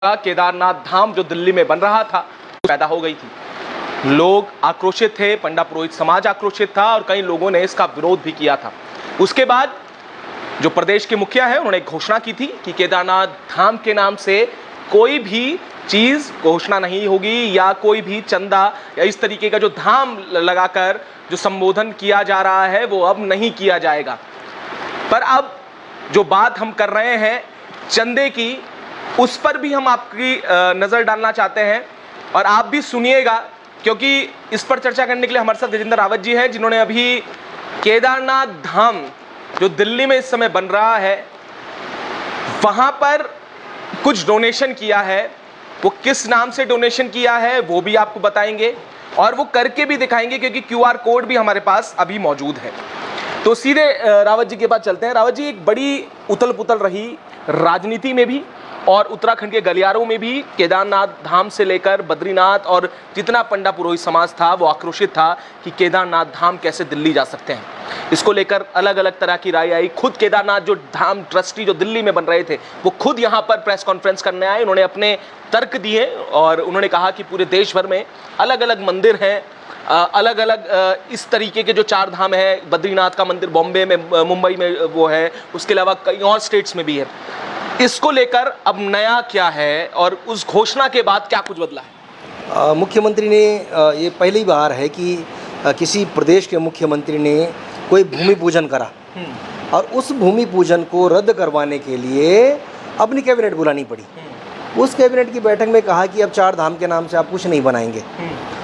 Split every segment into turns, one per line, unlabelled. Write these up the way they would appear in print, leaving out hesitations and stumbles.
केदारनाथ धाम जो दिल्ली में बन रहा था पैदा हो गई थी। लोग आक्रोशित थे, पंडा पुरोहित समाज आक्रोशित था और कई लोगों ने इसका विरोध भी किया था। उसके बाद जो प्रदेश के मुखिया है उन्होंने घोषणा की थी कि केदारनाथ धाम के नाम से कोई भी चीज घोषणा नहीं होगी या कोई भी चंदा या इस तरीके का जो धाम लगाकर जो संबोधन किया जा रहा है वो अब नहीं किया जाएगा। पर अब जो बात हम कर रहे हैं चंदे की, उस पर भी हम आपकी नजर डालना चाहते हैं और आप भी सुनिएगा, क्योंकि इस पर चर्चा करने के लिए हमारे साथ गजेंद्र रावत जी हैं, जिन्होंने अभी केदारनाथ धाम जो दिल्ली में इस समय बन रहा है वहां पर कुछ डोनेशन किया है। वो किस नाम से डोनेशन किया है वो भी आपको बताएंगे और वो करके भी दिखाएंगे, क्योंकि QR कोड भी हमारे पास अभी मौजूद है। तो सीधे रावत जी के पास चलते हैं। रावत जी, एक बड़ी उथल पुथल रही राजनीति में भी और उत्तराखंड के गलियारों में भी। केदारनाथ धाम से लेकर बद्रीनाथ और जितना पंडा पुरोहित समाज था वो आक्रोशित था कि केदारनाथ धाम कैसे दिल्ली जा सकते हैं। इसको लेकर अलग अलग तरह की राय आई। खुद केदारनाथ जो धाम ट्रस्टी जो दिल्ली में बन रहे थे वो खुद यहाँ पर प्रेस कॉन्फ्रेंस करने आए। उन्होंने अपने तर्क दिए और उन्होंने कहा कि पूरे देश भर में अलग अलग मंदिर हैं, अलग अलग इस तरीके के जो 4 धाम है। बद्रीनाथ का मंदिर बॉम्बे में, मुंबई में वो है, उसके अलावा कई और स्टेट्स में भी है। इसको लेकर अब नया क्या है और उस घोषणा के बाद क्या कुछ बदला है?
मुख्यमंत्री ने ये पहली बार है कि किसी प्रदेश के मुख्यमंत्री ने कोई भूमि पूजन करा और उस भूमि पूजन को रद्द करवाने के लिए अपनी कैबिनेट बुलानी पड़ी। उस कैबिनेट की बैठक में कहा कि अब 4 धाम के नाम से आप कुछ नहीं बनाएंगे।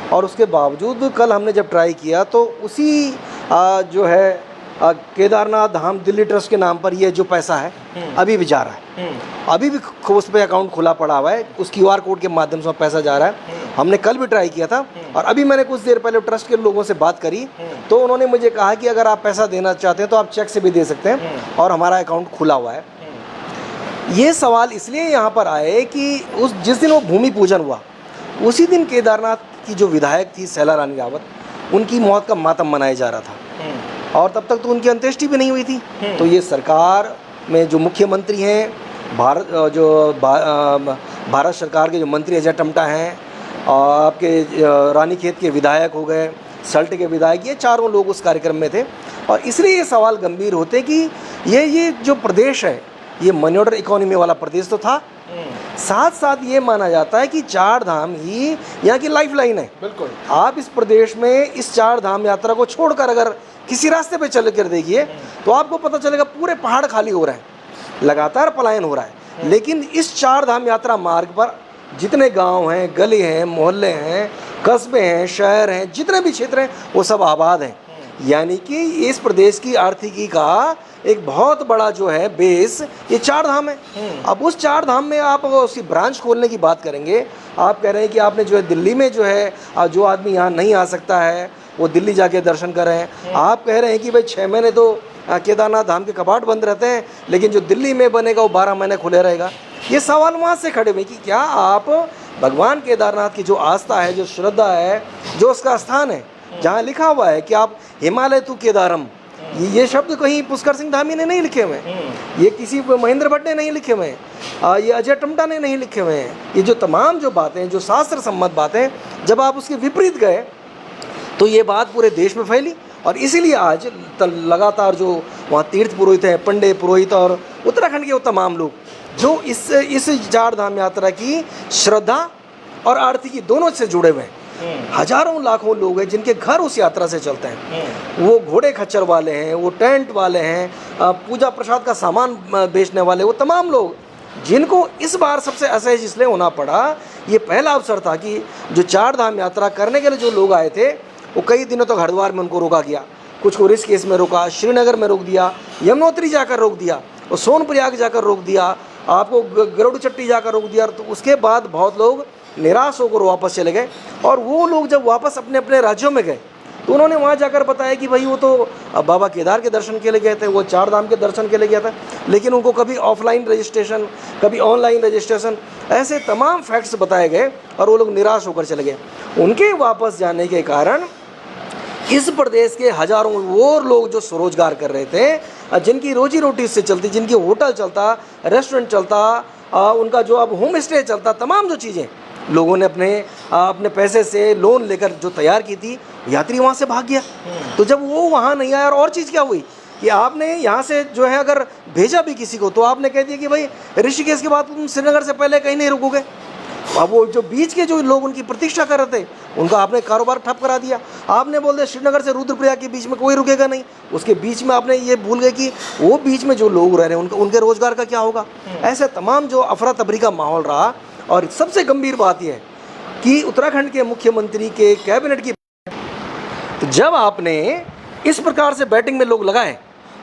और उसके बावजूद कल हमने जब ट्राई किया तो उसी जो है केदारनाथ धाम दिल्ली ट्रस्ट के नाम पर ये जो पैसा है अभी भी जा रहा है। अभी भी उस पर अकाउंट खुला पड़ा हुआ है, उस QR कोड के माध्यम से पैसा जा रहा है। हमने कल भी ट्राई किया था और अभी मैंने कुछ देर पहले ट्रस्ट के लोगों से बात करी तो उन्होंने मुझे कहा कि अगर आप पैसा देना चाहते हैं तो आप चेक से भी दे सकते हैं और हमारा अकाउंट खुला हुआ है। ये सवाल इसलिए यहाँ पर आए कि जिस दिन वो भूमि पूजन हुआ उसी दिन केदारनाथ की जो विधायक थी सैला रानी रावत, उनकी मौत का मातम मनाया जा रहा था और तब तक तो उनकी अंत्येष्टि भी नहीं हुई थी। तो ये सरकार में जो मुख्यमंत्री हैं, भारत सरकार के जो मंत्री अजय टम्टा हैं और आपके रानीखेत के विधायक हो गए, सल्ट के विधायक, ये चारों लोग उस कार्यक्रम में थे। और इसलिए ये सवाल गंभीर होते कि ये जो प्रदेश है ये मनी ऑर्डर इकोनॉमी वाला प्रदेश तो था, साथ साथ ये माना जाता है कि 4 धाम ही यहाँ की लाइफलाइन है।
बिल्कुल।
आप इस प्रदेश में इस 4 धाम यात्रा को छोड़कर अगर किसी रास्ते पे चल कर देखिए तो आपको पता चलेगा पूरे पहाड़ खाली हो रहे हैं, लगातार पलायन हो रहा है। लेकिन इस 4 धाम यात्रा मार्ग पर जितने गांव हैं, गली हैं, मोहल्ले हैं, कस्बे हैं, शहर हैं, जितने भी क्षेत्र हैं वो सब आबाद हैं। यानी कि इस प्रदेश की आर्थिकी का एक बहुत बड़ा जो है बेस ये 4 धाम है। अब उस 4 धाम में आप उसकी ब्रांच खोलने की बात करेंगे, आप कह रहे हैं कि आपने जो है दिल्ली में जो है जो आदमी यहाँ नहीं आ सकता है वो दिल्ली जाके दर्शन कर रहे हैं। आप कह रहे हैं कि भाई 6 महीने तो केदारनाथ धाम के कपाट बंद रहते हैं, लेकिन जो दिल्ली में बनेगा वो 12 महीने खुले रहेगा। ये सवाल वहाँ से खड़े हुए कि क्या आप भगवान केदारनाथ की जो आस्था है, जो श्रद्धा है, जो उसका स्थान है, जहाँ लिखा हुआ है कि आप हिमालय तू केदारम, ये शब्द कहीं पुष्कर सिंह धामी ने नहीं लिखे हुए हैं, ये किसी महेंद्र भट्ट ने नहीं लिखे हुए हैं, ये अजय टम्टा ने नहीं लिखे हुए हैं। ये जो तमाम जो बातें, जो शास्त्र सम्मत बातें, जब आप उसके विपरीत गए तो ये बात पूरे देश में फैली। और इसीलिए आज लगातार जो वहाँ तीर्थ पुरोहित हैं, पंडे पुरोहित और उत्तराखंड के वो तमाम लोग जो इस 4 धाम यात्रा की श्रद्धा और आर्थिकी दोनों से जुड़े हुए हैं। हजारों लाखों लोग हैं जिनके घर उस यात्रा से चलते हैं। वो घोड़े खच्चर वाले हैं, वो टेंट वाले हैं, पूजा प्रसाद का सामान बेचने वाले, वो तमाम लोग जिनको इस बार सबसे असहज इसलिए होना पड़ा। ये पहला अवसर था कि जो 4 धाम यात्रा करने के लिए जो लोग आए थे वो कई दिनों तक हरिद्वार में उनको रोका गया, कुछ को ऋषिकेश में रोका, श्रीनगर में रोक दिया, यमुनोत्री जाकर रोक दिया और सोनप्रयाग जाकर रोक दिया, आपको गरुड़ चट्टी जाकर रोक दिया। तो उसके बाद बहुत लोग निराश होकर वापस चले गए और वो लोग जब वापस अपने अपने राज्यों में गए तो उन्होंने वहाँ जाकर बताया कि भाई वो तो बाबा केदार के दर्शन के लिए गए थे, वो 4 धाम के दर्शन के लिए गया था, लेकिन उनको कभी ऑफलाइन रजिस्ट्रेशन, कभी ऑनलाइन रजिस्ट्रेशन, ऐसे तमाम फैक्ट्स बताए गए और वो लोग निराश होकर चले गए। उनके वापस जाने के कारण इस प्रदेश के हजारों और लोग जो स्वरोजगार कर रहे थे, जिनकी रोजी रोटी इससे चलती, जिनकी होटल चलता, रेस्टोरेंट चलता, उनका जो अब होम स्टे चलता, तमाम जो चीज़ें लोगों ने अपने पैसे से लोन लेकर जो तैयार की थी, यात्री वहाँ से भाग गया। तो जब वो वहाँ नहीं आया, और चीज़ क्या हुई कि आपने यहाँ से जो है अगर भेजा भी किसी को, तो आपने कह दिया कि भाई ऋषिकेश के बाद तुम श्रीनगर से पहले कहीं नहीं रुकोगे। अब वो जो बीच के जो लोग उनकी प्रतीक्षा कर रहे थे, उनका आपने कारोबार ठप करा दिया। आपने बोल दिया श्रीनगर से रुद्रप्रयाग के बीच में कोई रुकेगा नहीं। उसके बीच में आपने ये भूल गए कि वो बीच में जो लोग रह रहे हैं उनके रोजगार का क्या होगा। ऐसे तमाम जो अफरा तफरी का माहौल रहा। और सबसे गंभीर बात यह है कि उत्तराखंड के मुख्यमंत्री के कैबिनेट की, तो जब आपने इस प्रकार से बैटिंग में लोग लगाए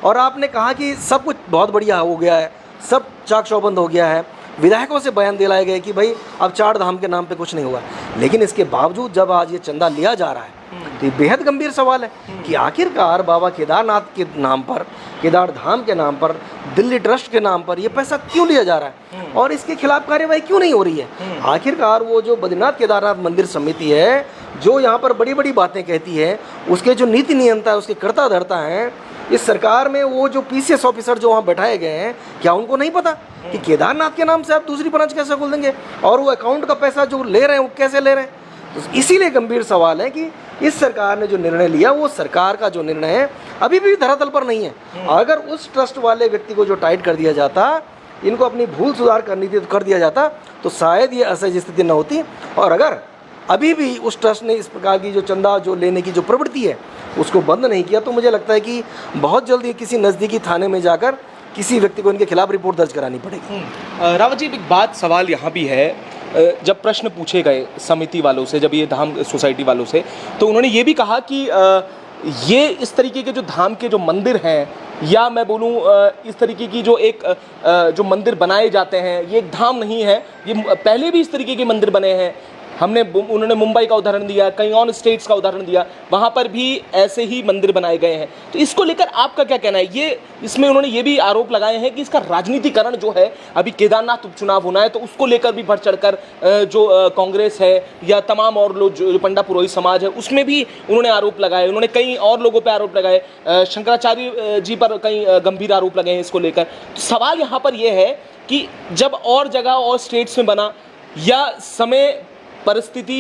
और आपने कहा कि सब कुछ बहुत बढ़िया हो गया है, सब चाक चौबंद हो गया है, विधायकों से बयान दिलाए गए कि भाई अब 4 धाम के नाम पे कुछ नहीं हुआ, लेकिन इसके बावजूद जब आज ये चंदा लिया जा रहा है तो ये बेहद गंभीर सवाल है कि आखिरकार बाबा केदारनाथ के नाम पर, केदार धाम के नाम पर, दिल्ली ट्रस्ट के नाम पर ये पैसा क्यों लिया जा रहा है और इसके खिलाफ कार्यवाही क्यों नहीं हो रही है। आखिरकार वो जो बद्रीनाथ केदारनाथ मंदिर समिति है, जो यहाँ पर बड़ी बड़ी बातें कहती है, उसके जो नीति नियंता है, उसके कर्ता धर्ता हैं इस सरकार में, वो जो PCS ऑफिसर जो वहाँ बैठाए गए हैं, क्या उनको नहीं पता कि केदारनाथ के नाम से आप दूसरी ब्रांच कैसे खोल देंगे और वो अकाउंट का पैसा जो ले रहे हैं वो कैसे ले रहे हैं। तो इसीलिए गंभीर सवाल है कि इस सरकार ने जो निर्णय लिया, वो सरकार का जो निर्णय है अभी भी धरातल पर नहीं है। अगर उस ट्रस्ट वाले व्यक्ति को जो टाइट कर दिया जाता, इनको अपनी भूल सुधार करनी थी तो कर दिया जाता, तो शायद ये असहज स्थिति न होती। और अगर अभी भी उस ट्रस्ट ने इस प्रकार की जो चंदा जो लेने की जो प्रवृत्ति है उसको बंद नहीं किया, तो मुझे लगता है कि बहुत जल्दी किसी नज़दीकी थाने में जाकर किसी व्यक्ति को इनके खिलाफ रिपोर्ट दर्ज करानी पड़ेगी।
रावत जी, एक बात सवाल यहाँ भी है, जब प्रश्न पूछे गए समिति वालों से, जब ये धाम सोसाइटी वालों से, तो उन्होंने ये भी कहा कि ये इस तरीके के जो धाम के जो मंदिर हैं, या मैं बोलूँ इस तरीके की जो एक जो मंदिर बनाए जाते हैं, ये एक धाम नहीं है, ये पहले भी इस तरीके के मंदिर बने हैं। उन्होंने मुंबई का उदाहरण दिया, कई और स्टेट्स का उदाहरण दिया, वहाँ पर भी ऐसे ही मंदिर बनाए गए हैं। तो इसको लेकर आपका क्या कहना है? ये इसमें उन्होंने ये भी आरोप लगाए हैं कि इसका राजनीतिकरण जो है, अभी केदारनाथ उपचुनाव होना है तो उसको लेकर भी बढ़ चढ़कर जो कांग्रेस है या तमाम और लोग जो पंडा पुरोहित समाज है उसमें भी उन्होंने आरोप लगाए। उन्होंने कई और लोगों पर आरोप लगाए, शंकराचार्य जी पर कई गंभीर आरोप लगे हैं इसको लेकर। तो सवाल यहाँ पर यह है कि जब और जगह और स्टेट्स में बना, या समय परिस्थिति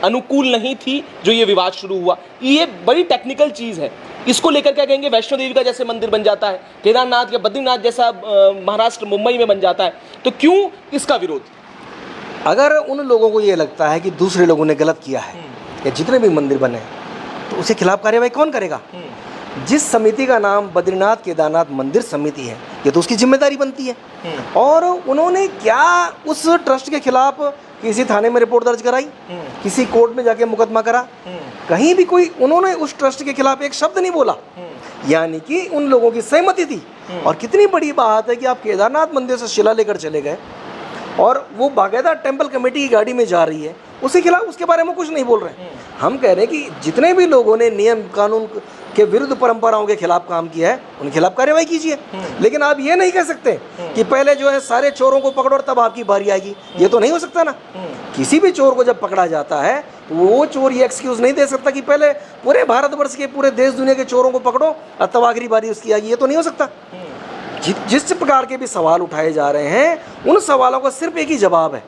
अनुकूल नहीं थी जो ये विवाद शुरू हुआ, ये बड़ी टेक्निकल चीज़ है। इसको लेकर क्या कहेंगे? वैष्णो देवी का जैसे मंदिर बन जाता है, केदारनाथ या बद्रीनाथ जैसा महाराष्ट्र मुंबई में बन जाता है, तो क्यों इसका विरोध?
अगर उन लोगों को ये लगता है कि दूसरे लोगों ने गलत किया है या जितने भी मंदिर बने, तो उसके खिलाफ कार्यवाही कौन करेगा? जिस समिति का नाम बद्रीनाथ केदारनाथ मंदिर समिति है, ये तो उसकी जिम्मेदारी बनती है। और उन्होंने क्या उस ट्रस्ट के खिलाफ किसी थाने में रिपोर्ट दर्ज कराई, किसी कोर्ट में जाके मुकदमा करा? कहीं भी कोई उन्होंने उस ट्रस्ट के खिलाफ एक शब्द नहीं बोला, यानी कि उन लोगों की सहमति थी। और कितनी बड़ी बात है कि आप केदारनाथ मंदिर से शिला लेकर चले गए और वो बाकायदा टेम्पल कमेटी की गाड़ी में जा रही है, उसके खिलाफ उसके बारे में कुछ नहीं बोल रहे हैं। हम कह रहे हैं कि जितने भी लोगों ने नियम कानून के विरुद्ध परंपराओं के खिलाफ काम किया है उनके खिलाफ कार्रवाई कीजिए। लेकिन आप ये नहीं कह सकते कि पहले जो है सारे चोरों को पकड़ो और तब आपकी बारी आएगी, ये तो नहीं हो सकता ना। किसी भी चोर को जब पकड़ा जाता है तो वो चोर ये एक्सक्यूज नहीं दे सकता कि पहले पूरे भारतवर्ष के, पूरे देश दुनिया के चोरों को पकड़ो और तब आखिरी बारी उसकी आएगी, ये तो नहीं हो सकता। जिस प्रकार के भी सवाल उठाए जा रहे हैं, उन सवालों का सिर्फ एक ही जवाब है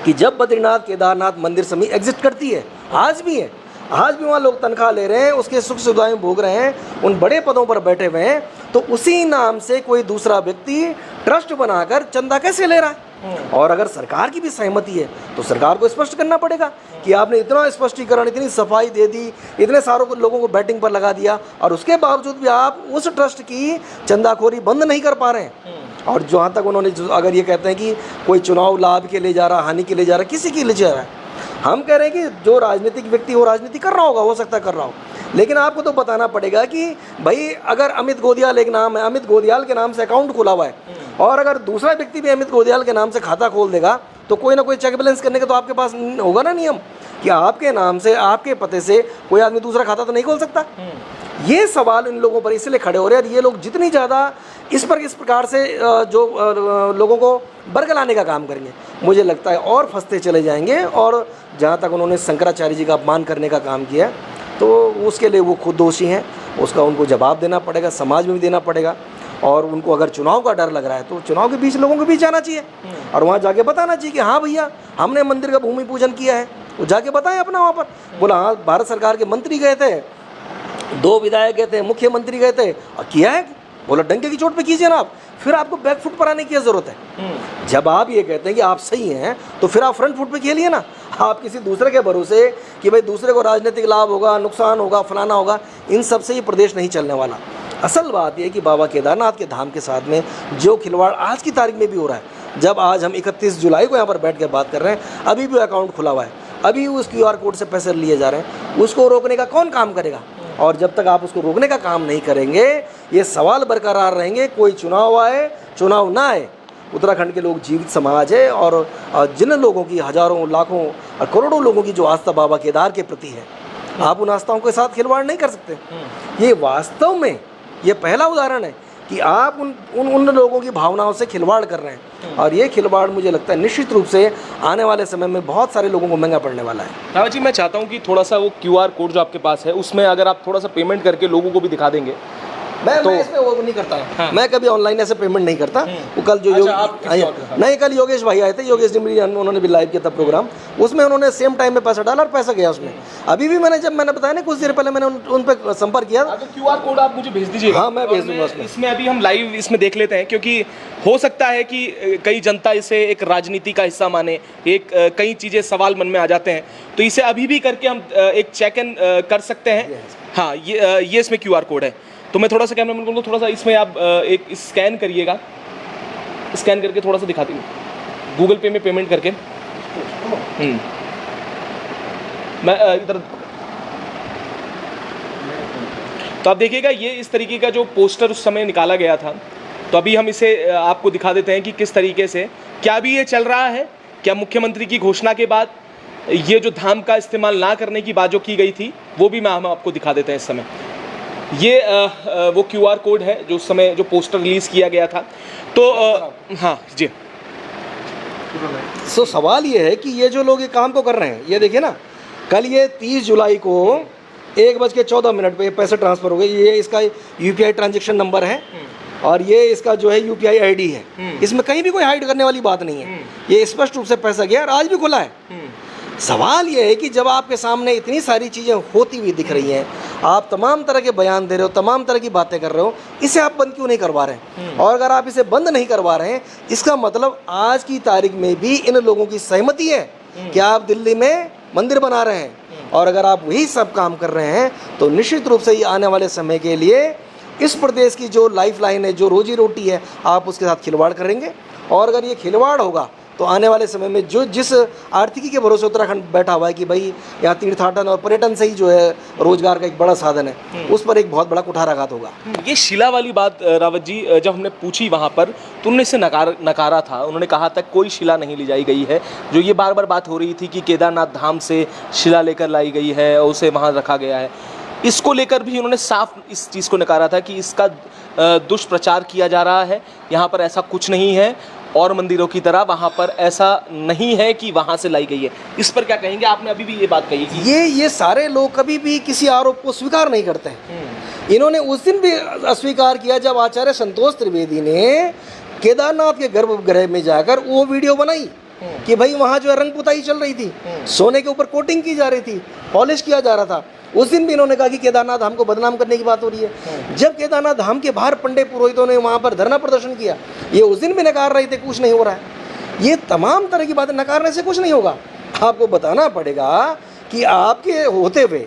कि जब बद्रीनाथ केदारनाथ मंदिर समिति एग्जिस्ट करती है, आज भी है, आज भी वहाँ लोग तनख्वाह ले रहे हैं, उसके सुख सुविधाएं भोग रहे हैं, उन बड़े पदों पर बैठे हुए हैं, तो उसी नाम से कोई दूसरा व्यक्ति ट्रस्ट बनाकर चंदा कैसे ले रहा है? और अगर सरकार की भी सहमति है तो सरकार को स्पष्ट करना पड़ेगा कि आपने इतना स्पष्टीकरण, इतनी सफाई दे दी, इतने सारे लोगों को बैटिंग पर लगा दिया और उसके बावजूद भी आप उस ट्रस्ट की चंदाखोरी बंद नहीं कर पा रहे हैं। और जहाँ तक उन्होंने अगर ये कहते हैं कि कोई चुनाव लाभ के लिए जा रहा, हानि के लिए जा रहा, किसी के लिए जा रहा है, हम कह रहे हैं कि जो राजनीतिक व्यक्ति वो राजनीति कर रहा होगा, हो सकता है कर रहा हो, लेकिन आपको तो बताना पड़ेगा कि भाई अगर अमित गोदियाल एक नाम है, अमित गोदियाल के नाम से अकाउंट खुला हुआ है और अगर दूसरा व्यक्ति भी अमित गोदियाल के नाम से खाता खोल देगा तो कोई ना कोई चेक बैलेंस करने का तो आपके पास होगा ना नियम कि आपके नाम से, आपके पते से कोई आदमी दूसरा खाता तो नहीं खोल सकता। ये सवाल इन लोगों पर इसलिए खड़े हो रहे हैं और ये लोग जितनी ज़्यादा इस प्रकार से जो लोगों को बरगलाने का काम करेंगे, मुझे लगता है और फंसते चले जाएंगे। और जहाँ तक उन्होंने शंकराचार्य जी का अपमान करने का काम किया तो उसके लिए वो खुद दोषी हैं, उसका उनको जवाब देना पड़ेगा, समाज में भी देना पड़ेगा। और उनको अगर चुनाव का डर लग रहा है तो चुनाव के बीच लोगों के बीच जाना चाहिए और वहाँ जाके बताना चाहिए कि हाँ भैया हमने मंदिर का भूमि पूजन किया है। वो जाके बताएं अपना वहाँ पर, बोला हाँ भारत सरकार के मंत्री गए थे, 2 विधायक गए थे, मुख्यमंत्री गए थे और किया है। बोला डंके की चोट पे कीजिए ना आप, फिर आपको बैक फुट पर आने की जरूरत है। जब आप ये कहते हैं कि आप सही हैं तो फिर आप फ्रंट फुट पे खेलिए ना। आप किसी दूसरे के भरोसे कि भाई दूसरे को राजनीतिक लाभ होगा, नुकसान होगा, फलाना होगा, इन सब से ये प्रदेश नहीं चलने वाला। असल बात यह है कि बाबा केदारनाथ के धाम के साथ में जो खिलवाड़ आज की तारीख में भी हो रहा है, जब आज हम 31 जुलाई को यहाँ पर बैठ कर बात कर रहे हैं, अभी भी अकाउंट खुला हुआ है, अभी उस QR कोड से पैसे लिए जा रहे हैं, उसको रोकने का कौन काम करेगा? और जब तक आप उसको रोकने का काम नहीं करेंगे ये सवाल बरकरार रहेंगे। कोई चुनाव आए चुनाव ना आए, उत्तराखंड के लोग जीवित समाज है और जिन लोगों की हजारों लाखों और करोड़ों लोगों की जो आस्था बाबा केदार के प्रति है, आप उन आस्थाओं के साथ खिलवाड़ नहीं कर सकते। ये वास्तव में ये पहला उदाहरण है कि आप उन लोगों की भावनाओं से खिलवाड़ कर रहे हैं और ये खिलवाड़ मुझे लगता है निश्चित रूप से आने वाले समय में बहुत सारे लोगों को महंगा पड़ने वाला है।
रावत जी, मैं चाहता हूँ कि थोड़ा सा वो QR कोड जो आपके पास है उसमें अगर आप थोड़ा सा पेमेंट करके लोगों को भी दिखा देंगे।
मैं इसमें वो नहीं करता। हाँ। मैं कभी ऑनलाइन ऐसे पेमेंट नहीं करता। वो कल जो नहीं, कल योगेश भाई आए थे, योगेश डिमरी, उन्होंने भी लाइव किया था प्रोग्राम, उसमें उन्होंने सेम टाइम में पैसा डाला और पैसा गया उसमें। अभी भी मैंने बताया ना कुछ देर पहले मैंने उन पर संपर्क किया।
तो QR कोड आप मुझे भेज दीजिए।
हाँ, मैं भेज दूंगा उसमें।
इसमें अभी हम लाइव इसमें देख लेते हैं, क्योंकि हो सकता है कि कई जनता इसे एक राजनीति का हिस्सा माने, कई चीज़ें सवाल मन में आ जाते हैं, तो इसे अभी भी करके हम एक चेक इन कर सकते हैं। हाँ, ये इसमें QR कोड है। तो मैं थोड़ा सा कैमरा मैन को थोड़ा सा इसमें आप एक स्कैन करिएगा, स्कैन करके थोड़ा सा दिखा दीजिए गूगल पे में पेमेंट करके। मैं इधर तो आप देखिएगा ये इस तरीके का जो पोस्टर उस समय निकाला गया था। तो अभी हम इसे आपको दिखा देते हैं कि किस तरीके से क्या भी ये चल रहा है। क्या मुख्यमंत्री की घोषणा के बाद ये जो धाम का इस्तेमाल ना करने की बात जो की गई थी वो भी हम आपको दिखा देते हैं इस समय। ये वो QR कोड है जो उस समय जो पोस्टर रिलीज किया गया था। तो हाँ जी,
सो सवाल ये है कि ये जो लोग ये काम को कर रहे हैं, ये देखिए ना, कल ये 30 जुलाई को 1:14 पे पैसे ट्रांसफर हो गए। ये इसका UPI ट्रांजैक्शन नंबर है और ये इसका जो है UPI ID है। इसमें कहीं भी कोई हाइड करने वाली बात नहीं है, ये स्पष्ट रूप से पैसा गया और आज भी खुला है। सवाल ये है कि जब आपके सामने इतनी सारी चीज़ें होती हुई दिख रही हैं, आप तमाम तरह के बयान दे रहे हो, तमाम तरह की बातें कर रहे हो, इसे आप बंद क्यों नहीं करवा रहे हैं? और अगर आप इसे बंद नहीं करवा रहे हैं, इसका मतलब आज की तारीख में भी इन लोगों की सहमति है कि आप दिल्ली में मंदिर बना रहे हैं। और अगर आप वही सब काम कर रहे हैं तो निश्चित रूप से ये आने वाले समय के लिए इस प्रदेश की जो लाइफ लाइन है, जो रोजी रोटी है, आप उसके साथ खिलवाड़ करेंगे। और अगर ये खिलवाड़ होगा तो आने वाले समय में जो जिस आर्थिकी के भरोसे उत्तराखंड बैठा हुआ है कि भाई यहाँ तीर्थाटन और पर्यटन से ही जो है रोजगार का एक बड़ा साधन है, उस पर एक बहुत बड़ा कुठाराघात होगा।
ये शिला वाली बात रावत जी जब हमने पूछी वहाँ पर तो उन्होंने इसे नकारा था। उन्होंने कहा था कोई शिला नहीं ली जाई गई है। जो ये बार बार बात हो रही थी कि केदारनाथ धाम से शिला लेकर लाई गई है और उसे वहाँ रखा गया है, इसको लेकर भी उन्होंने साफ इस चीज़ को नकारा था कि इसका दुष्प्रचार किया जा रहा है। यहाँ पर ऐसा कुछ नहीं है और मंदिरों की तरह वहाँ पर ऐसा नहीं है कि वहाँ से लाई गई है। इस पर क्या कहेंगे? आपने अभी भी ये बात कही कि
ये सारे लोग कभी भी किसी आरोप को स्वीकार नहीं करते हैं। इन्होंने उस दिन भी अस्वीकार किया जब आचार्य संतोष त्रिवेदी ने केदारनाथ के गर्भगृह में जाकर वो वीडियो बनाई कि भाई वहाँ जो है रंग पुताई चल रही थी, सोने के ऊपर कोटिंग की जा रही थी, पॉलिश किया जा रहा था। उस दिन भी इन्होंने कहा कि केदारनाथ धाम को बदनाम करने की बात हो रही है। जब केदारनाथ धाम के बाहर पंडित पुरोहितों ने वहाँ पर धरना प्रदर्शन किया, ये उस दिन भी नकार रहे थे कुछ नहीं हो रहा है। ये तमाम तरह की बातें नकारने से कुछ नहीं होगा। आपको बताना पड़ेगा कि आपके होते हुए,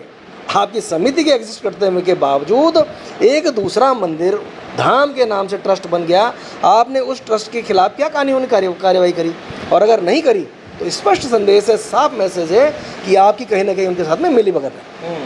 आपकी समिति के एग्जिस्ट करते हुए के बावजूद एक दूसरा मंदिर धाम के नाम से ट्रस्ट बन गया। आपने उस ट्रस्ट के खिलाफ क्या कानूनी कार्यवाही करी? और अगर नहीं करी तो स्पष्ट संदेश है, साफ मैसेज है कि आपकी कहीं ना कहीं उनके साथ में मिलीभगत है।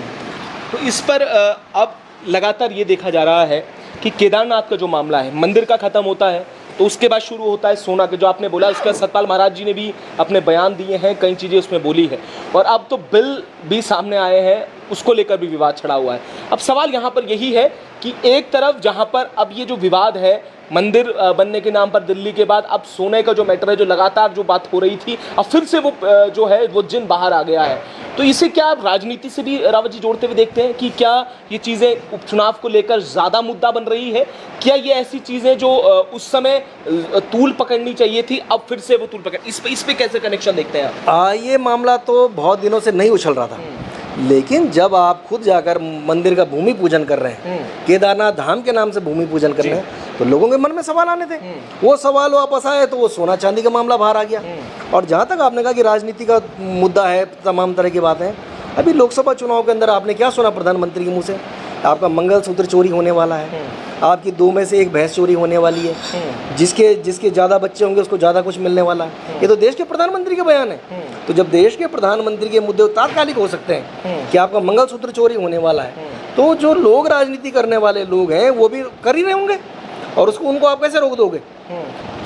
तो इस पर अब लगातार ये देखा जा रहा है कि केदारनाथ का जो मामला है, मंदिर का ख़त्म होता है तो उसके बाद शुरू होता है सोना के, जो आपने बोला। उसके बाद सतपाल महाराज जी ने भी अपने बयान दिए हैं, कई चीज़ें उसमें बोली है। और अब तो बिल भी सामने आए हैं उसको लेकर भी विवाद छड़ा हुआ है। अब सवाल यहाँ पर यही है कि एक तरफ जहाँ पर अब ये जो विवाद है मंदिर बनने के नाम पर दिल्ली के बाद, अब सोने का जो मैटर है, जो लगातार जो बात हो रही थी, अब फिर से वो जो है वो जिन बाहर आ गया है, तो इसे क्या आप राजनीति से भी रावत जी जोड़ते हुए देखते हैं कि क्या ये चीज़ें उपचुनाव को लेकर ज़्यादा मुद्दा बन रही है? क्या ये ऐसी चीज़ें जो उस समय तूल पकड़नी चाहिए थी, अब फिर से वो तूल पकड़, इस पे कैसे कनेक्शन देखते हैं आप?
ये मामला तो बहुत दिनों से नहीं उछल रहा था, लेकिन जब आप खुद जाकर मंदिर का भूमि पूजन कर रहे हैं, केदारनाथ धाम के नाम से भूमि पूजन कर रहे हैं, तो लोगों के मन में सवाल आने थे। वो सवाल वापस आए तो वो सोना चांदी का मामला बाहर आ गया। और जहाँ तक आपने कहा कि राजनीति का मुद्दा है, तमाम तरह की बातें, अभी लोकसभा चुनाव के अंदर आपने क्या सुना प्रधानमंत्री के मुँह से? आपका मंगलसूत्र चोरी होने वाला है, आपकी 2 में से 1 भैंस चोरी होने वाली है, जिसके ज़्यादा बच्चे होंगे उसको ज़्यादा कुछ मिलने वाला है। ये तो देश के प्रधानमंत्री के बयान है। तो जब देश के प्रधानमंत्री के मुद्दे तात्कालिक हो सकते हैं कि आपका मंगलसूत्र चोरी होने वाला है, तो जो लोग राजनीति करने वाले लोग हैं वो भी कर ही रहे होंगे, और उनको आप कैसे रोक दोगे?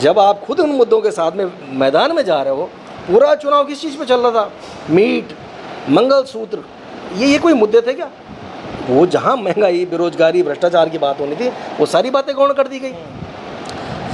जब आप खुद उन मुद्दों के साथ में मैदान में जा रहे हो, पूरा चुनाव किस चीज़ पे चल रहा था? मीट, मंगलसूत्र, ये कोई मुद्दे थे क्या? वो जहाँ महंगाई, बेरोजगारी, भ्रष्टाचार की बात होनी थी, वो सारी बातें गौण कर दी गई।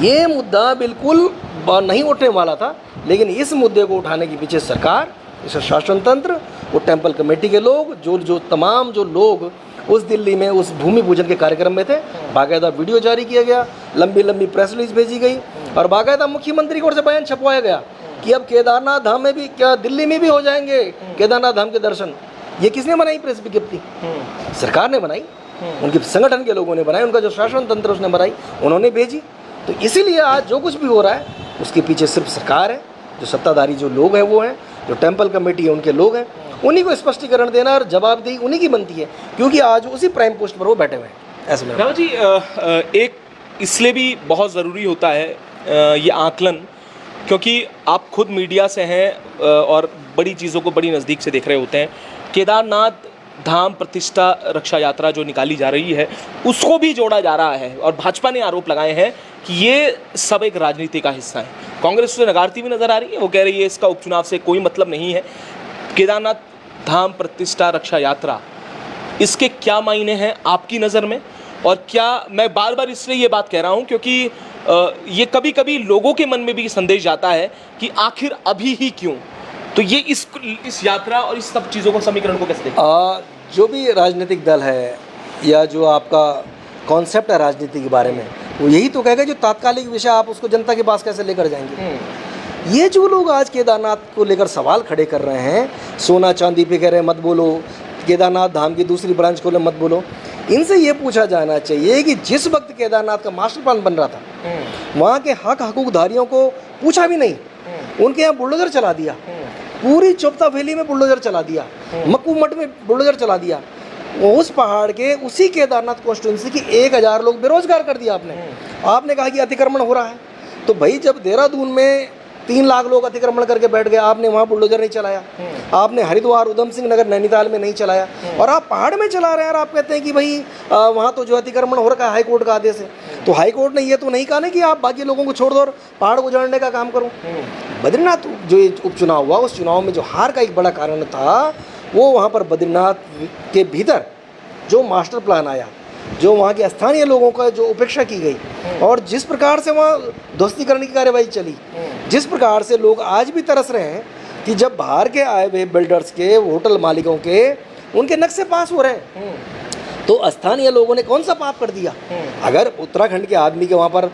ये मुद्दा बिल्कुल नहीं उठने वाला था, लेकिन इस मुद्दे को उठाने के पीछे सरकार, इस शासन तंत्र, वो टेम्पल कमेटी के लोग, जो तमाम जो लोग उस दिल्ली में उस भूमि पूजन के कार्यक्रम में थे, बाकायदा वीडियो जारी किया गया, लंबी लंबी प्रेस रिलीज भेजी गई, और बाकायदा मुख्यमंत्री की ओर से बयान छपवाया गया कि अब केदारनाथ धाम में भी, क्या दिल्ली में भी हो जाएंगे केदारनाथ धाम के दर्शन। ये किसने बनाई प्रेस विज्ञप्ति? सरकार ने बनाई, उनके संगठन के लोगों ने बनाई, उनका जो शासन तंत्र उसने बनाई, उन्होंने भेजी। तो इसीलिए आज जो कुछ भी हो रहा है उसके पीछे सिर्फ सरकार है, जो सत्ताधारी जो लोग हैं वो हैं, जो टेम्पल कमेटी है उनके लोग हैं, उन्हीं को स्पष्टीकरण देना और जवाबदेही उन्हीं की बनती है, क्योंकि आज उसी प्राइम पोस्ट पर वो बैठे हुए हैं। ऐसे में
रावत जी, एक इसलिए भी बहुत ज़रूरी होता है ये आकलन, क्योंकि आप खुद मीडिया से हैं और बड़ी चीज़ों को बड़ी नज़दीक से देख रहे होते हैं। केदारनाथ धाम प्रतिष्ठा रक्षा यात्रा जो निकाली जा रही है उसको भी जोड़ा जा रहा है, और भाजपा ने आरोप लगाए हैं कि ये सब एक राजनीति का हिस्सा है। कांग्रेस उसे नकारती हुई नजर आ रही है, वो कह रही है इसका उपचुनाव से कोई मतलब नहीं है। केदारनाथ धाम प्रतिष्ठा रक्षा यात्रा, इसके क्या मायने हैं आपकी नज़र में? और क्या, मैं बार बार इसलिए ये बात कह रहा हूँ क्योंकि ये कभी कभी लोगों के मन में भी संदेश जाता है कि आखिर अभी ही क्यों? तो ये इस यात्रा और इस सब चीज़ों को, समीकरण को कैसे देखते?
जो भी राजनीतिक दल है या जो आपका कॉन्सेप्ट है राजनीति के बारे में, वो यही तो कहेगा जो तात्कालिक विषय आप उसको जनता के पास कैसे लेकर जाएंगे। ये जो लोग आज केदारनाथ को लेकर सवाल खड़े कर रहे हैं, सोना चांदी पे कह रहे हैं मत बोलो, केदारनाथ धाम की दूसरी ब्रांच खोले मत बोलो, इनसे ये पूछा जाना चाहिए कि जिस वक्त केदारनाथ का मास्टर प्लान बन रहा था, वहाँ के हकूकधारियों को पूछा भी नहीं, उनके यहाँ बुलडोजर चला दिया, पूरी चोपता वैली में बुलडोजर चला दिया, मक्कू मठ में बुलडोजर चला दिया, उस पहाड़ के उसी केदारनाथ कॉन्स्टिट्यूंसी की 1000 लोग बेरोजगार कर दिया आपने कहा कि अतिक्रमण हो रहा है। तो भाई जब देहरादून में 3 लाख लोग अतिक्रमण करके बैठ गए, आपने वहाँ बुलडोजर नहीं चलाया, आपने हरिद्वार, उधम सिंह नगर, नैनीताल में नहीं चलाया, और आप पहाड़ में चला रहे हैं और आप कहते हैं कि भाई वहाँ तो जो अतिक्रमण हो रखा है हाईकोर्ट का आदेश है। तो हाईकोर्ट ने ये तो नहीं कहा ना कि आप बाकी लोगों को छोड़ दो और पहाड़ को उजाड़ने का काम करो। बद्रीनाथ जो ये उपचुनाव हुआ, उस चुनाव में जो हार का एक बड़ा कारण था, वो वहाँ पर बद्रीनाथ के भीतर जो मास्टर प्लान आया, जो वहाँ के स्थानीय लोगों का जो उपेक्षा की गई, और जिस प्रकार से वहाँ ध्वस्तीकरण की कार्यवाही चली, जिस प्रकार से लोग आज भी तरस रहे हैं कि जब बाहर के आए हुए बिल्डर्स के, होटल मालिकों के, उनके नक्शे पास हो रहे हैं, तो स्थानीय लोगों ने कौन सा पाप कर दिया? अगर उत्तराखंड के आदमी के वहाँ पर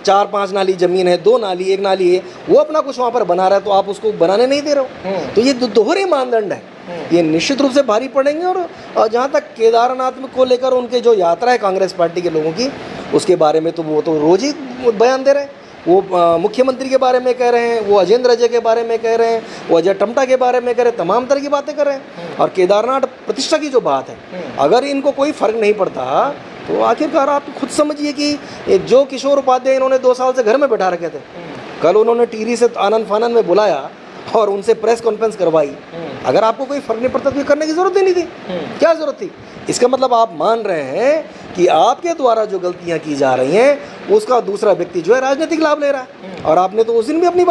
4-5 नाली ज़मीन है, 2 नाली, 1 नाली है, वो अपना कुछ वहाँ पर बना रहा है, तो आप उसको बनाने नहीं दे रहे हो। तो ये दोहरे मानदंड है, ये निश्चित रूप से भारी पड़ेंगे। और जहाँ तक केदारनाथ को लेकर उनके जो यात्रा है कांग्रेस पार्टी के लोगों की, उसके बारे में तो वो तो रोज़ ही बयान दे रहे हैं। वो मुख्यमंत्री के बारे में कह रहे हैं, वो अजेंद्र अजय के बारे में कह रहे हैं, वो अजय टमटा के बारे में कह रहे हैं, तमाम तरह की बातें कर रहे हैं। और केदारनाथ प्रतिष्ठा की जो बात है, अगर इनको कोई फ़र्क नहीं पड़ता, तो आखिरकार आप खुद समझिए कि जो किशोर उपाध्याय इन्होंने 2 साल से घर में बैठा रखे थे, कल उन्होंने टीवी से आनंद फानन में बुलाया और उनसे प्रेस कॉन्फ्रेंस करवाई। अगर आपको कोई फर्क नहीं पड़ता तो ये करने की जरूरत ही नहीं थी। क्या जरूरत थी? इसका मतलब आप मान रहे हैं कि आपके द्वारा जो गलतियां की जा रही हैं उसका दूसरा व्यक्ति जो है राजनीतिक लाभ ले रहा है। और आपने तो उस दिन भी अपनी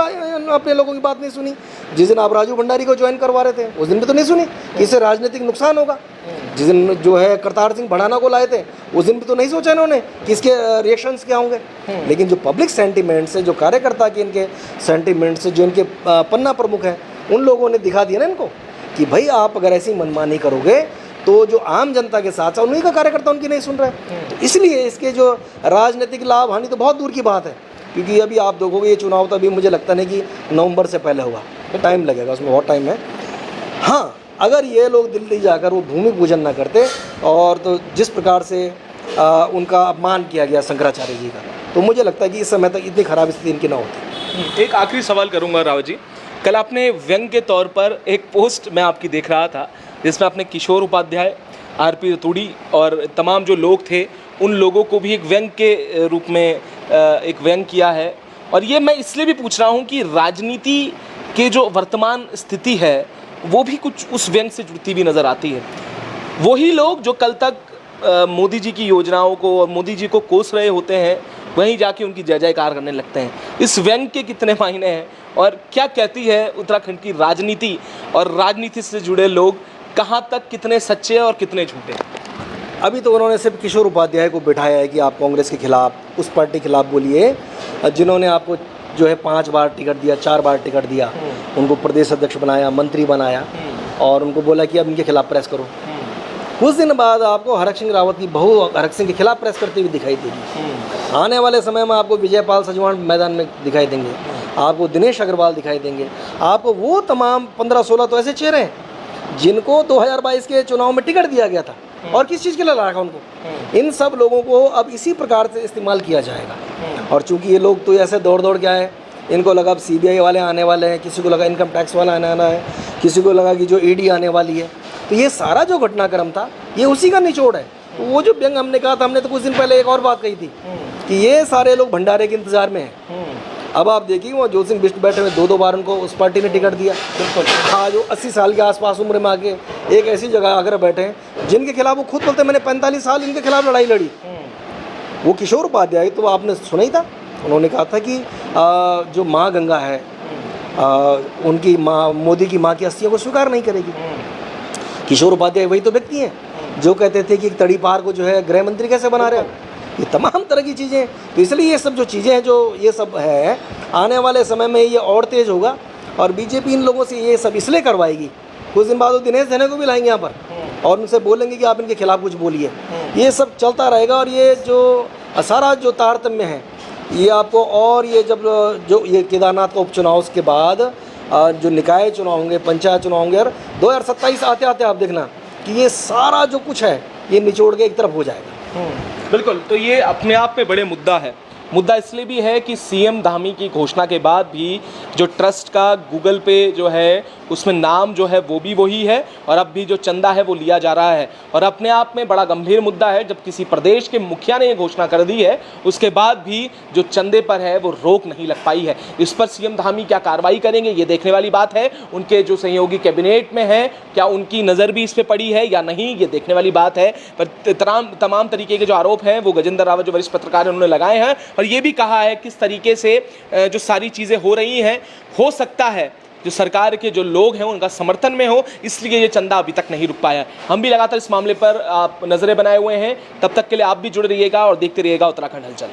अपने लोगों की बात नहीं सुनी। जिस दिन आप राजू भंडारी को ज्वाइन करवा रहे थे उस दिन भी तो नहीं सुनी कि इससे राजनीतिक नुकसान होगा। जिस दिन जो है करतार सिंह भड़ाना को लाए थे उस दिन भी तो नहीं सोचा इन्होंने कि इसके रिएक्शंस क्या होंगे। लेकिन जो पब्लिक सेंटिमेंट्स है, जो कार्यकर्ता के इनके सेंटिमेंट्स, जो इनके पन्ना प्रमुख हैं, उन लोगों ने दिखा दिया ना इनको कि भाई आप अगर ऐसी मनमानी करोगे तो जो आम जनता के साथ उन्हीं का कार्यकर्ता उनकी नहीं सुन रहे। तो इसलिए इसके जो राजनीतिक लाभ हानि तो बहुत दूर की बात है, क्योंकि अभी आप देखोगे ये चुनाव तो अभी मुझे लगता नहीं कि नवंबर से पहले होगा, तो टाइम लगेगा, उसमें बहुत टाइम है। हाँ, अगर ये लोग दिल्ली जाकर वो भूमि पूजन ना करते और तो जिस प्रकार से उनका अपमान किया गया शंकराचार्य जी का, तो मुझे लगता है कि इस समय तक इतनी खराब स्थिति इनकी ना होती।
एक आखिरी सवाल करूंगा रावत जी, कल आपने व्यंग के तौर पर एक पोस्ट मैं आपकी देख रहा था जिसमें आपने किशोर उपाध्याय, आरपी रतूड़ी और तमाम जो लोग थे उन लोगों को भी एक व्यंग के रूप में एक व्यंग किया है। और ये मैं इसलिए भी पूछ रहा हूँ कि राजनीति के जो वर्तमान स्थिति है वो भी कुछ उस व्यंग से जुड़ती हुई नज़र आती है। वही लोग जो कल तक मोदी जी की योजनाओं को और मोदी जी को कोस रहे होते हैं वहीं जाके उनकी जय जयकार करने लगते हैं। इस व्यंग के कितने मायने हैं और क्या कहती है उत्तराखंड की राजनीति और राजनीति से जुड़े लोग, कहाँ तक कितने सच्चे और कितने झूठे?
अभी तो उन्होंने सिर्फ किशोर उपाध्याय को बिठाया है कि आप कांग्रेस के खिलाफ, उस पार्टी के खिलाफ बोलिए जिन्होंने आपको जो है 5 बार टिकट दिया, 4 बार टिकट दिया, उनको प्रदेश अध्यक्ष बनाया, मंत्री बनाया और उनको बोला कि अब इनके खिलाफ प्रेस करो। कुछ दिन बाद आपको हरक सिंह रावत की बहू हरक सिंह के खिलाफ प्रेस करती हुई दिखाई देगी। आने वाले समय में आपको विजयपाल सजवान मैदान में दिखाई देंगे, आपको दिनेश अग्रवाल दिखाई देंगे, आपको वो तमाम 15-16 तो ऐसे चेहरे हैं जिनको 2022 के चुनाव में टिकट दिया गया था और किस चीज़ के लिए रखा उनको। इन सब लोगों को अब इसी प्रकार से इस्तेमाल किया जाएगा। और चूंकि ये लोग तो ऐसे दौड़ दौड़ के आए, इनको लगा अब सीबीआई वाले आने वाले हैं, किसी को लगा इनकम टैक्स वाला आना है, किसी को लगा कि जो ईडी आने वाली है। तो ये सारा जो घटनाक्रम था ये उसी का निचोड़ है। तो वो जो व्यंग हमने कहा था, हमने तो कुछ दिन पहले एक और बात कही थी कि ये सारे लोग भंडारे के इंतजार में हैं। अब आप देखिए वो ज्योति सिंह बिष्ट बैठे हुए 2-2 बार उनको उस पार्टी ने टिकट दिया। बिल्कुल हाँ, जो 80 साल के आसपास उम्र में आके एक ऐसी जगह आकर बैठे हैं जिनके खिलाफ वो खुद बोलते मैंने 45 साल इनके खिलाफ लड़ाई लड़ी। वो किशोर उपाध्याय तो आपने सुना ही था, उन्होंने कहा था कि जो माँ गंगा है उनकी माँ, मोदी की माँ की अस्थियों को स्वीकार नहीं करेगी। किशोर उपाध्याय वही तो व्यक्ति हैं जो कहते थे कि तड़ी पार को जो है गृह मंत्री कैसे बना रहे हो। ये तमाम तरह की चीज़ें, तो इसलिए ये सब जो चीज़ें हैं, जो ये सब है, आने वाले समय में ये और तेज़ होगा और बीजेपी इन लोगों से ये सब इसलिए करवाएगी। कुछ दिन बाद वो दिनेश धने को भी लाएंगे यहाँ पर और उनसे बोलेंगे कि आप इनके खिलाफ कुछ बोलिए। ये सब चलता रहेगा और ये जो सारा जो तारतम्य है ये आपको, और ये जब जो ये केदारनाथ का उपचुनाव के बाद जो निकाय चुनाव होंगे, पंचायत चुनाव होंगे, और 2027 आते आते आप देखना कि ये सारा जो कुछ है ये निचोड़ के एक तरफ हो जाएगा।
बिल्कुल, तो ये अपने आप में बड़े मुद्दा है। मुद्दा इसलिए भी है कि सीएम धामी की घोषणा के बाद भी जो ट्रस्ट का गूगल पे जो है उसमें नाम जो है वो भी वही है और अब भी जो चंदा है वो लिया जा रहा है। और अपने आप में बड़ा गंभीर मुद्दा है, जब किसी प्रदेश के मुखिया ने ये घोषणा कर दी है उसके बाद भी जो चंदे पर है वो रोक नहीं लग पाई है। इस पर सीएम धामी क्या कार्रवाई करेंगे ये देखने वाली बात है। उनके जो सहयोगी कैबिनेट में हैं क्या उनकी नज़र भी इस पर पड़ी है या नहीं, ये देखने वाली बात है। पर तमाम तरीके के जो आरोप हैं वो गजेंद्र रावत जो वरिष्ठ पत्रकार हैं उन्होंने लगाए हैं और ये भी कहा है किस तरीके से जो सारी चीज़ें हो रही हैं, हो सकता है जो सरकार के जो लोग हैं उनका समर्थन में हो, इसलिए ये चंदा अभी तक नहीं रुक पाया। हम भी लगातार इस मामले पर आप नज़रें बनाए हुए हैं। तब तक के लिए आप भी जुड़े रहिएगा और देखते रहिएगा उत्तराखंड हलचल।